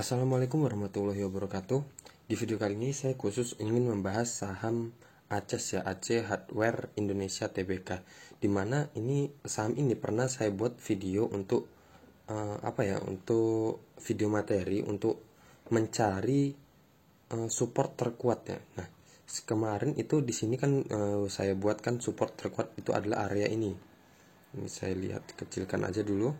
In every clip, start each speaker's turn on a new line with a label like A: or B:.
A: Assalamualaikum warahmatullahi wabarakatuh. Di video kali ini saya khusus ingin membahas saham ACES ya, AC Hardware Indonesia Tbk. Dimana ini saham ini pernah saya buat video untuk untuk video materi untuk mencari support terkuat ya. Nah, kemarin itu di sini kan saya buatkan support terkuat itu adalah area ini. Ini saya lihat kecilkan aja dulu.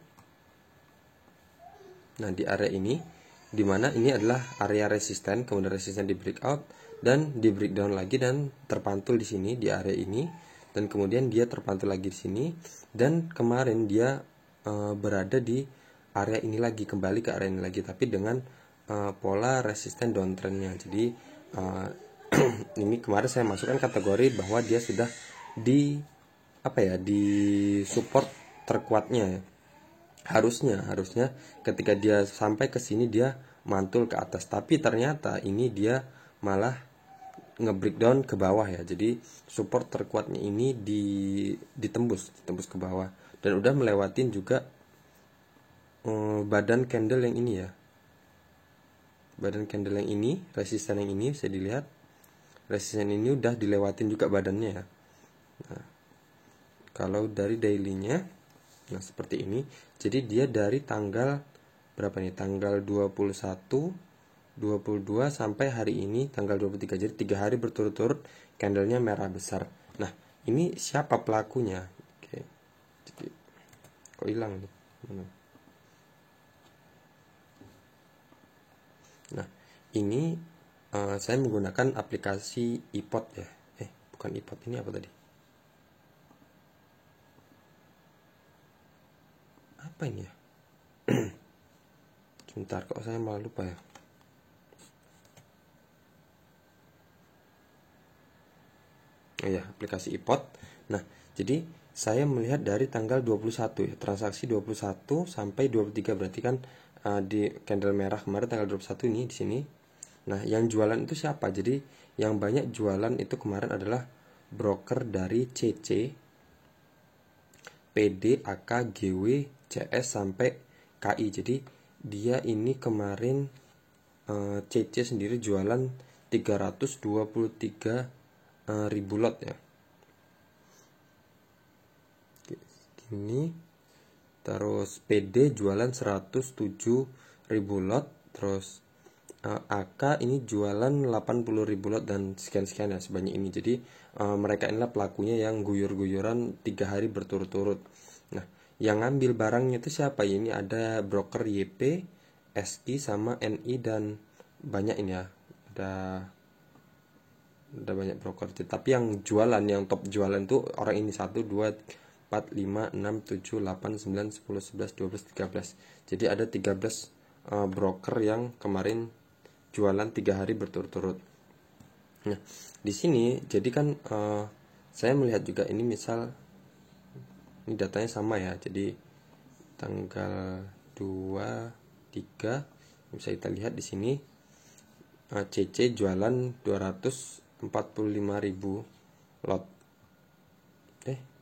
A: Nah, di area ini, dimana ini adalah area resisten, kemudian resisten di breakout dan di breakdown lagi dan terpantul di sini di area ini, dan kemudian dia terpantul lagi di sini, dan kemarin dia berada di area ini lagi, kembali ke area ini lagi, tapi dengan pola resisten downtrendnya. Jadi ini kemarin saya masukkan kategori bahwa dia sudah di di support terkuatnya ya. Harusnya ketika dia sampai ke sini dia mantul ke atas, tapi ternyata ini dia malah nge-breakdown ke bawah ya. Jadi support terkuatnya ini ditembus ke bawah dan udah melewatin juga badan candle yang ini ya. Badan candle yang ini, resisten yang ini bisa dilihat. Resisten ini udah dilewatin juga badannya ya. Nah, kalau dari daily-nya, nah seperti ini. Jadi dia dari tanggal berapa nih? Tanggal 21, 22 sampai hari ini tanggal 23. Jadi 3 hari berturut-turut candlenya merah besar. Nah, ini siapa pelakunya? Oke. Jadi kok hilang nih? Nah, ini saya menggunakan aplikasi iPod ya. Bukan iPod, ini apa tadi? Apa ini ya? Sebentar, kok saya malah lupa ya. Oh ya, aplikasi iPod. Nah, jadi saya melihat dari tanggal 21 ya, transaksi 21 sampai 23, berarti kan di candle merah kemarin tanggal 21 ini di sini. Nah, yang jualan itu siapa? Jadi yang banyak jualan itu kemarin adalah broker dari CC, PD, AK, GW, CS sampai KI. Jadi dia ini kemarin CC sendiri jualan 323 ribu lot ya. Ini terus PD jualan 107 ribu lot, terus AK ini jualan 80 ribu lot dan sekian-sekian ya, sebanyak ini. Jadi mereka inilah pelakunya yang guyur-guyuran 3 hari berturut-turut. Nah, yang ngambil barangnya itu siapa? Ini ada broker YP, SI sama NI dan banyak ini ya. Ada banyak broker. Tapi yang jualan, yang top jualan tuh orang ini 1, 2, 4, 5, 6, 7, 8, 9, 10, 11, 12, 13. Jadi ada 13 broker yang kemarin jualan 3 hari berturut-turut. Nah, di sini jadi kan saya melihat juga ini, misal ini datanya sama ya. Jadi tanggal 2, 3 bisa kita lihat di sini CC jualan 245 ribu lot.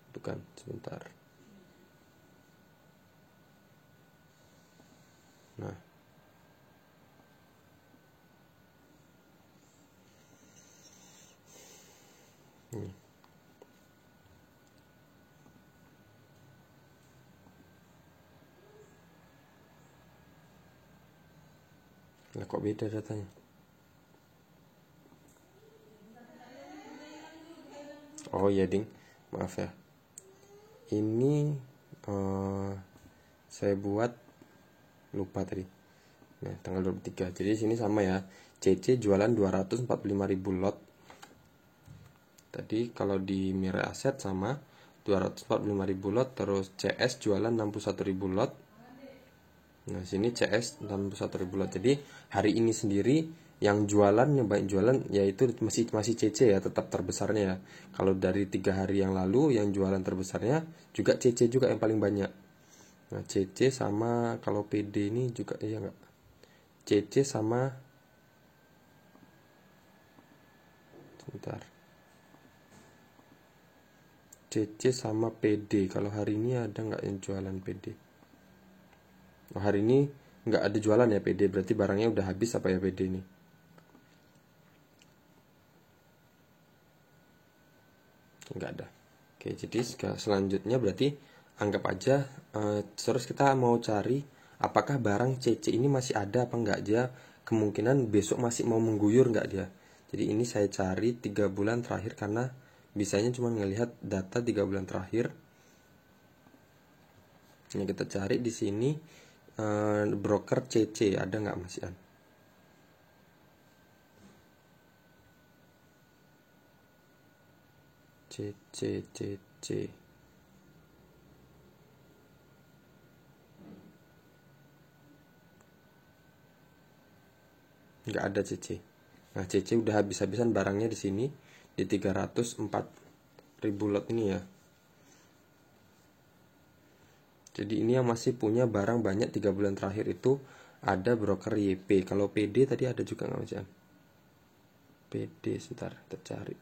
A: Bukan, sebentar. Nah, ini. Nah, kok beda datanya? Oh iya ding, maaf ya. Ini saya buat lupa tadi. Nah, tanggal 23. Jadi sini sama ya. CC jualan 245 ribu lot. Tadi kalau di Mirai Aset sama 245 ribu lot, terus CS jualan 61 ribu lot. Nah, sini CS 61 ribu lot. Jadi hari ini sendiri yang banyak jualan yaitu masih CC ya, tetap terbesarnya ya. Kalau dari 3 hari yang lalu yang jualan terbesarnya juga CC juga yang paling banyak. Nah, CC sama kalau PD ini juga enggak. CC sama, sebentar. CC sama PD. Kalau hari ini ada nggak yang jualan PD? Oh, hari ini nggak ada jualan ya PD, berarti barangnya udah habis apa ya PD ini? Nggak ada. Oke, jadi selanjutnya berarti anggap aja terus kita mau cari apakah barang CC ini masih ada apa enggak, dia kemungkinan besok masih mau mengguyur enggak dia. Jadi ini saya cari 3 bulan terakhir karena bisanya cuma ngelihat data 3 bulan terakhir. Ini kita cari di sini broker CC ada nggak Mas Ian? CC nggak ada CC. Nah, CC udah habis-habisan barangnya di sini di 304.000 lot ini ya. Jadi ini yang masih punya barang banyak 3 bulan terakhir itu ada broker YP. Kalau PD tadi ada juga nggak Mas Ian? PD sebentar kita cari.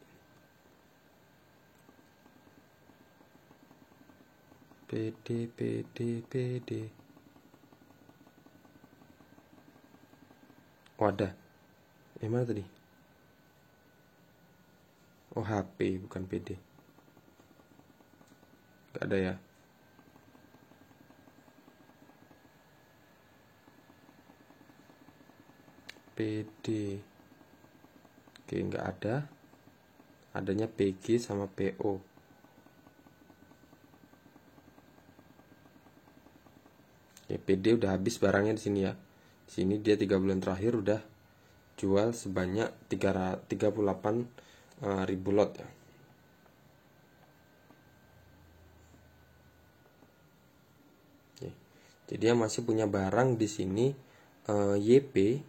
A: PD. Oh ada. Mana tadi? Oh HP bukan PD. Gak ada ya. PD. Oke, nggak ada. Adanya PG sama PO. Oke, PD udah habis barangnya di sini ya. Di sini dia 3 bulan terakhir udah jual sebanyak 38.000 lot ya. Oke. Jadi yang masih punya barang di sini YP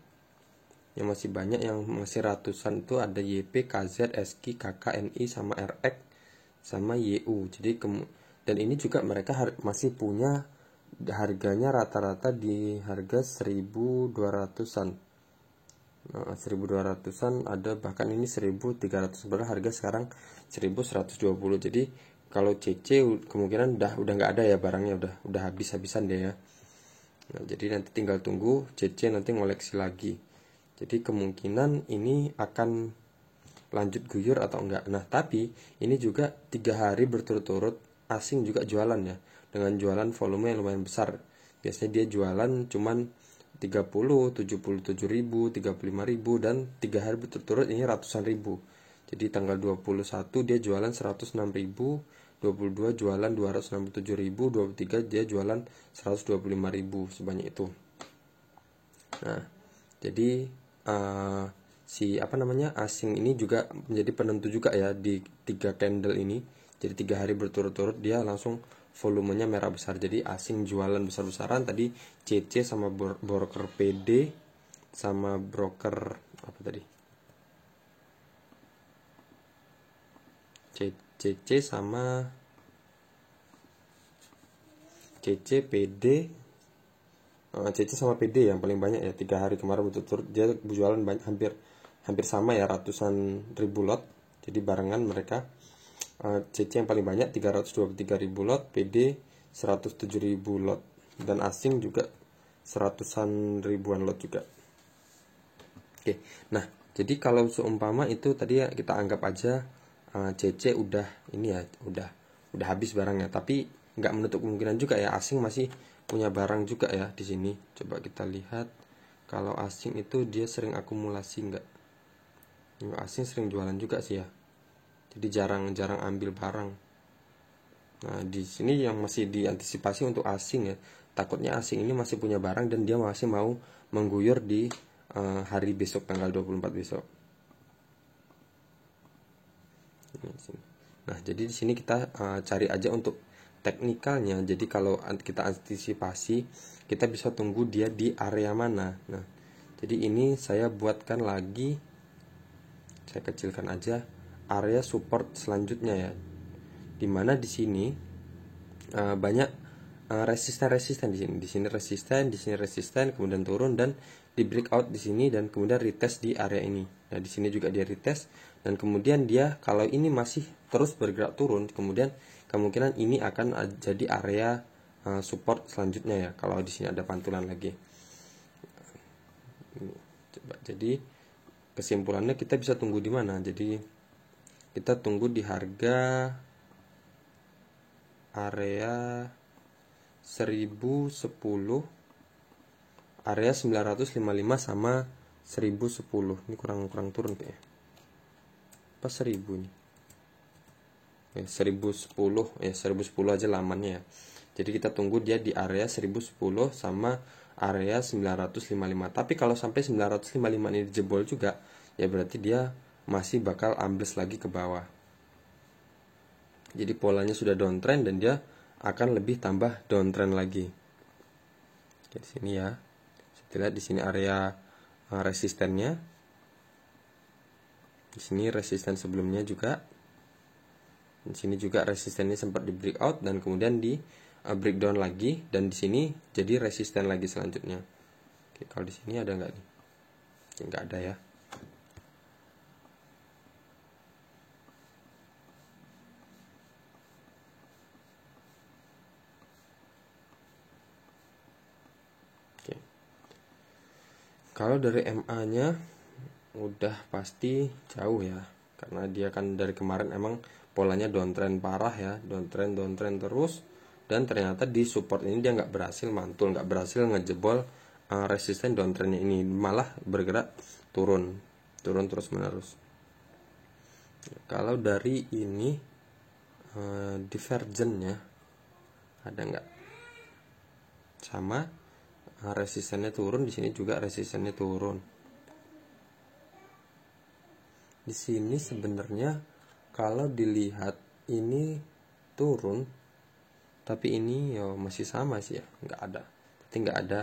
A: yang masih banyak, yang masih ratusan itu ada YP, KZ, SK, KK, NI sama RX sama YU. Jadi dan ini juga mereka masih punya harganya rata-rata di harga 1.200-an. 1.200-an ada, bahkan ini 1.300, sebenarnya harga sekarang 1.120. Jadi kalau CC kemungkinan udah nggak ada ya barangnya, udah habis-habisan deh ya. Nah, jadi nanti tinggal tunggu CC nanti ngoleksi lagi. Jadi kemungkinan ini akan lanjut guyur atau enggak. Nah, tapi ini juga 3 hari berturut-turut asing juga jualan ya, dengan jualan volume yang lumayan besar. Biasanya dia jualan cuman 30, 77.000, 35.000, dan 3 hari berturut-turut ini ratusan ribu. Jadi tanggal 21 dia jualan 106.000, 22 jualan 267.000, 23 dia jualan 125.000, sebanyak itu. Nah, jadi si asing ini juga menjadi penentu juga ya di 3 candle ini. Jadi 3 hari berturut-turut dia langsung volumenya merah besar. Jadi asing jualan besar-besaran tadi, CC sama broker PD sama broker apa tadi? CC sama CC PD. CC sama PD yang paling banyak ya, 3 hari kemarin berturut-turut dia jualan banyak, hampir sama ya, ratusan ribu lot. Jadi barengan mereka. CC yang paling banyak 323.000 lot, PD 107.000 lot, dan asing juga 100-an ribuan lot juga. Oke, nah jadi kalau seumpama itu tadi ya kita anggap aja CC udah ini ya, udah habis barangnya, tapi nggak menutup kemungkinan juga ya asing masih punya barang juga ya di sini. Coba kita lihat kalau asing itu dia sering akumulasi nggak? Asing sering jualan juga sih ya. Jadi jarang ambil barang. Nah, di sini yang masih diantisipasi untuk asing ya. Takutnya asing ini masih punya barang dan dia masih mau mengguyur di hari besok, tanggal 24 besok. Nah, jadi di sini kita cari aja untuk teknikalnya. Jadi kalau kita antisipasi, kita bisa tunggu dia di area mana. Nah, jadi ini saya buatkan lagi, saya kecilkan aja area support selanjutnya ya, dimana di sini banyak resisten di sini. Di sini resisten, kemudian turun dan di breakout di sini, dan kemudian retest di area ini. Nah, di sini juga dia retest, dan kemudian dia kalau ini masih terus bergerak turun, kemudian kemungkinan ini akan jadi area support selanjutnya ya, kalau di sini ada pantulan lagi. Jadi kesimpulannya kita bisa tunggu di mana? Jadi kita tunggu di harga area 1010, area 955 sama 1010. Ini kurang turun kayaknya. Apa 1000 ini? 1010 ya, 1010 aja lamannya ya. Jadi kita tunggu dia di area 1010 sama area 955. Tapi kalau sampai 955 ini dijebol juga, ya berarti dia masih bakal ambles lagi ke bawah. Jadi polanya sudah downtrend dan dia akan lebih tambah downtrend lagi. Oke, di sini ya. Kita lihat di sini area resistennya. Di sini resisten sebelumnya juga. Di sini juga resistennya sempat di breakout dan kemudian di breakdown lagi, dan di sini jadi resisten lagi selanjutnya. Oke, kalau di sini ada nggak nih? Nggak ada ya. Oke. Kalau dari MA-nya udah pasti jauh ya, karena dia kan dari kemarin emang polanya downtrend parah ya, downtrend terus, dan ternyata di support ini dia nggak berhasil mantul, nggak berhasil ngejebol resisten downtrendnya ini, malah bergerak turun terus menerus. Kalau dari ini divergennya ada nggak? Sama, resistennya turun, di sini juga resistennya turun. Di sini sebenarnya kalau dilihat ini turun, tapi ini ya masih sama sih ya, nggak ada, berarti nggak ada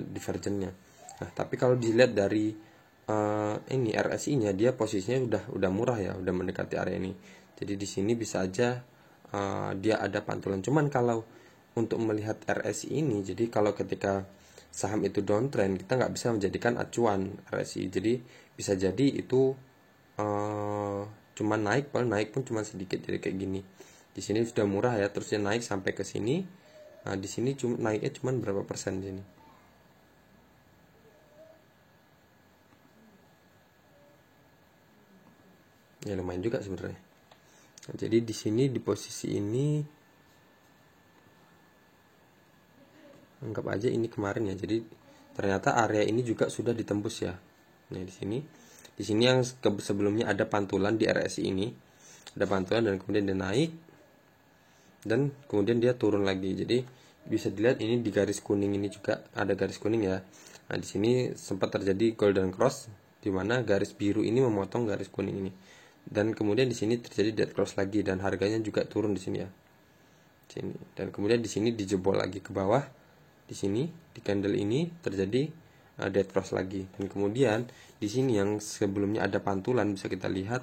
A: divergennya. Nah, tapi kalau dilihat dari ini RSI-nya, dia posisinya udah murah ya, udah mendekati area ini. Jadi di sini bisa aja dia ada pantulan. Cuman kalau untuk melihat RSI ini, jadi kalau ketika saham itu downtrend, kita nggak bisa menjadikan acuan RSI. Jadi bisa jadi itu cuman naik, paling naik pun cuma sedikit, jadi kayak gini. Di sini sudah murah ya, terusnya naik sampai ke sini. Nah, di sini naiknya cuma berapa persen di sini? Ya lumayan juga sebenarnya. Nah, jadi di sini di posisi ini anggap aja ini kemarin ya. Jadi ternyata area ini juga sudah ditembus ya. Nah, di sini yang sebelumnya ada pantulan di RSI ini, ada pantulan dan kemudian dia naik dan kemudian dia turun lagi. Jadi bisa dilihat ini di garis kuning ini juga ada garis kuning ya. Nah, di sini sempat terjadi golden cross di mana garis biru ini memotong garis kuning ini. Dan kemudian di sini terjadi dead cross lagi dan harganya juga turun di sini ya. Sini. Dan kemudian di sini dijebol lagi ke bawah. Di sini di candle ini terjadi dead cross lagi, dan kemudian di sini yang sebelumnya ada pantulan bisa kita lihat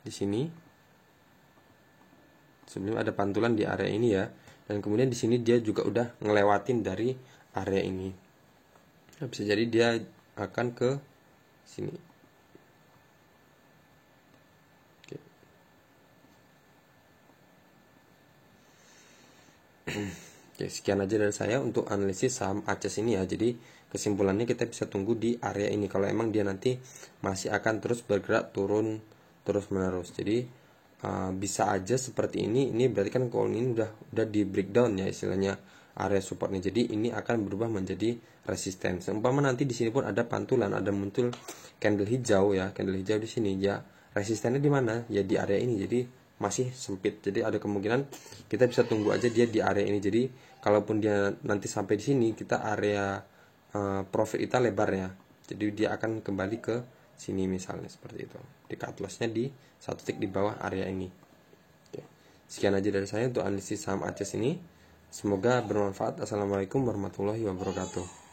A: di sini sebelumnya ada pantulan di area ini ya, dan kemudian di sini dia juga udah ngelewatin dari area ini. Nah, bisa jadi dia akan ke sini. Oke. Oke, sekian aja dari saya untuk analisis saham ACES ini ya. Jadi kesimpulannya kita bisa tunggu di area ini kalau emang dia nanti masih akan terus bergerak turun terus menerus. Jadi bisa aja seperti ini. Ini berarti kan kalau ini udah di breakdown ya istilahnya area supportnya. Jadi ini akan berubah menjadi resisten. Seumpama nanti di sini pun ada pantulan, ada muncul candle hijau ya, candle hijau di sini ya. Resistennya di mana? Ya di area ini. Jadi masih sempit. Jadi ada kemungkinan kita bisa tunggu aja dia di area ini. Jadi kalaupun dia nanti sampai di sini, kita area profit kita lebar ya. Jadi dia akan kembali ke sini misalnya seperti itu. Di cut loss-nya di satu titik di bawah area ini. Oke. Sekian aja dari saya untuk analisis saham ACES ini. Semoga bermanfaat. Assalamualaikum warahmatullahi wabarakatuh.